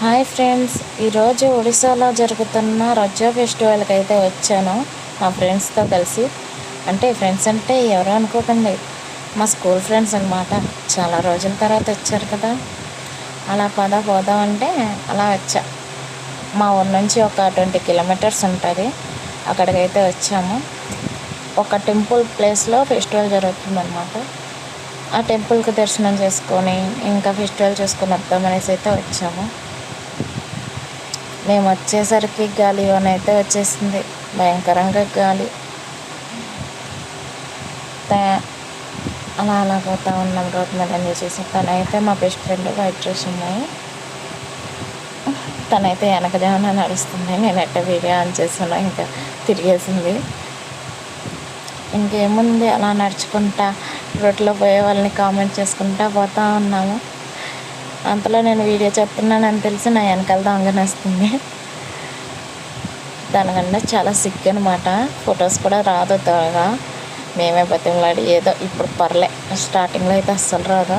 Hi friends, ఈరోజు ఒడిశాలో జరుగుతున్న రజో ఫెస్టివల్కి అయితే వచ్చాను మా ఫ్రెండ్స్తో కలిసి. ఫ్రెండ్స్ అంటే ఎవరో అనుకోకండి, మా స్కూల్ ఫ్రెండ్స్ అనమాట. చాలా రోజుల తర్వాత వచ్చారు కదా, అలా పోదామంటే అలా వచ్చా. మా ఊరి నుంచి ఒక 20 కిలోమీటర్స్ ఉంటుంది, అక్కడికైతే వచ్చాము. ఒక టెంపుల్ ప్లేస్లో ఫెస్టివల్ జరుగుతుందన్నమాట. ఆ టెంపుల్కి దర్శనం చేసుకొని ఇంకా ఫెస్టివల్ చేసుకొని వద్దామనేసి అయితే వచ్చాము. మేము వచ్చేసరికి గాలి వాన అయితే వచ్చేసింది, భయంకరంగా గాలి. అలా పోతా ఉన్నాం రోడ్ మీద ఎంజాయ్ చేసి. తనైతే మా బెస్ట్ ఫ్రెండ్, వైట్ డ్రెస్ ఉన్నాయి. తనైతే వెనకజామున నడుస్తుంది, నేనైతే వీడియో ఆన్ చేస్తున్నా. ఇంకా తిరిగేసింది. ఇంకేముంది, అలా నడుచుకుంటా రోడ్లో పోయే వాళ్ళని కామెంట్ చేసుకుంటా పోతా ఉన్నాము. అంతలో నేను వీడియో చెప్తున్నానని తెలిసి నా వెనకాల దొంగనేస్తుంది. దానికన్నా చాలా సిగ్గు అనమాట. ఫొటోస్ కూడా రాదు త్వరగా, మేమే బతిమలాడి ఏదో ఇప్పుడు పర్లే. స్టార్టింగ్లో అయితే అస్సలు రాదు,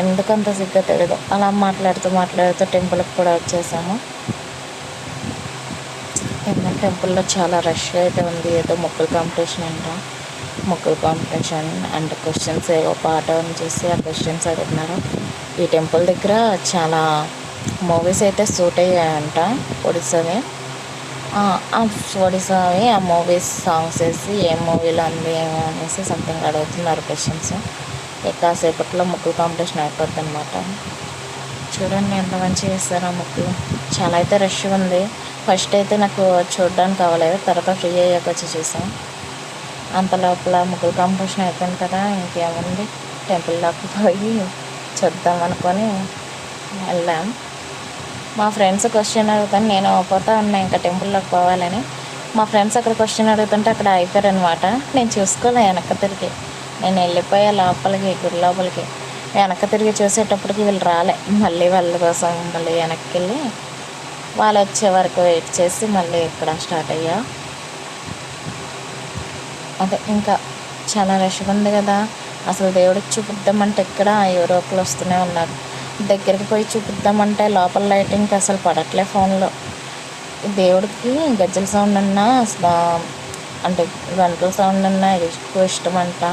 ఎందుకంత సిగ్గు తెలియదు. అలా మాట్లాడుతూ టెంపుల్కి కూడా వచ్చేసాము. టెంపుల్లో చాలా రష్గా అయితే ఉంది. ఏదో మొక్కుల కాంపిటీషన్ అంట, మొక్కుల కాంపిటీషన్ అండ్ క్వశ్చన్స్ ఏవో పాట చేసి ఆ క్వశ్చన్స్ అడుగుతున్నారు. ఈ టెంపుల్ దగ్గర చాలా మూవీస్ అయితే షూట్ అయ్యాయంట, ఒడిస్సావి. ఒడిస్సావి ఆ మూవీస్ సాంగ్స్ వేసి ఏ మూవీలో ఉంది ఏమో అనేసి సంథింగ్ అడుగుతున్నారు క్వశ్చన్స్. కాసేపట్లో ముక్కుల కాంపిటీషన్ అయిపోద్ది అనమాట. చూడండి ఎంత మంచిగా వేస్తారు ఆ ముక్కులు. చాలా అయితే రష్ ఉంది. ఫస్ట్ అయితే నాకు చూడడానికి అవ్వలేదు, తర్వాత ఫ్రీ అయ్యాక వచ్చి చూసాం. అంత లోపల ముగ్గురు కాంపిటీషన్ అయిపోయింది కదా, ఇంకేముంది టెంపుల్ దాకా పోయి చూద్దాం అనుకొని వెళ్ళాం. మా ఫ్రెండ్స్ క్వశ్చన్ అడుగుతాను, నేను పోతా ఉన్నా ఇంకా టెంపుల్లోకి పోవాలని. మా ఫ్రెండ్స్ అక్కడ క్వశ్చన్ అడుగుతుంటే అక్కడ అయిపోయారు అనమాట. నేను చూసుకోలే, వెనక్కి తిరిగి నేను వెళ్ళిపోయా లోపలికి, గుడి లోపలికి. వెనక్కి తిరిగి చూసేటప్పటికి వీళ్ళు రాలే. మళ్ళీ వాళ్ళ కోసం మళ్ళీ వెనక్కి వెళ్ళి వాళ్ళు వచ్చే వరకు వెయిట్ చేసి మళ్ళీ ఇక్కడ స్టార్ట్ అయ్యా. అదే ఇంకా చాలా రష్గా ఉంది కదా. అసలు దేవుడికి చూపిద్దామంటే ఇక్కడ యూరోప్లో వస్తూనే ఉన్నారు. దగ్గరికి పోయి చూపిద్దామంటే లోపల లైటింగ్కి అసలు పడట్లే ఫోన్లో. దేవుడికి గజ్జల సౌండ్ అన్నా గంటల సౌండ్ అన్నా ఎక్కువ ఇష్టం అంట.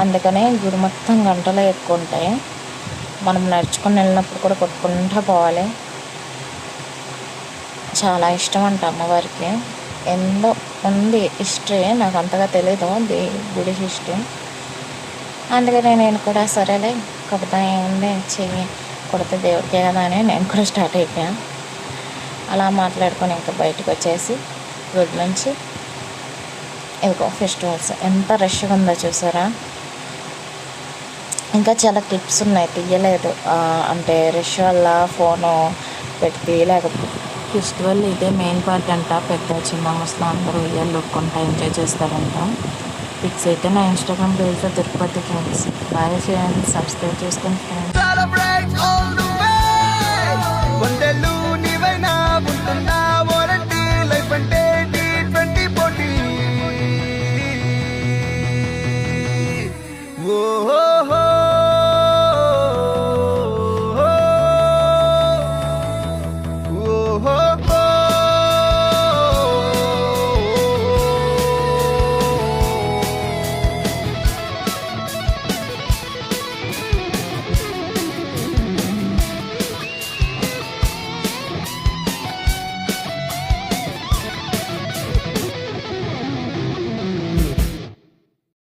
అందుకనే గుడి మొత్తం గంటలే ఎక్కువ ఉంటాయి. మనం నడుచుకొని వెళ్ళినప్పుడు కూడా కొట్టుకుంటూ పోవాలి. చాలా ఇష్టం అంట అమ్మవారికి. ఎంతో ఉంది హిస్టరీ, నాకు అంతగా తెలీదు గుడి హిస్టరీ. అందుకనే నేను కూడా సరేలే కాకపోతే ఏముంది చెయ్యి కొడితే దేవుడికే కదా అని నేను కూడా స్టార్ట్ అయిపోయాను. అలా మాట్లాడుకొని ఇంకా బయటకు వచ్చేసి గుడి నుంచి ఇదిగో ఫెస్టివల్స్ ఎంత రష్గా ఉందో చూసారా. ఇంకా చాలా క్లిప్స్ ఉన్నాయి, తీయలేదు. రష్ వల్ల ఫోను పెట్టి తీయలేకపోతే. ఫెస్టివల్ ఇదే మెయిన్ పార్ట్ అంట. పెద్ద చిన్న ముసలి అందరూ ఉయ్యాలు లుక్కుంటా ఎంజాయ్ చేస్తారంట. పిక్స్ అయితే నా ఇన్స్టాగ్రామ్ పేజ్లో Tirupati friends. Boy friends, subscribe చేసుకోండి ఫ్రెండ్స్.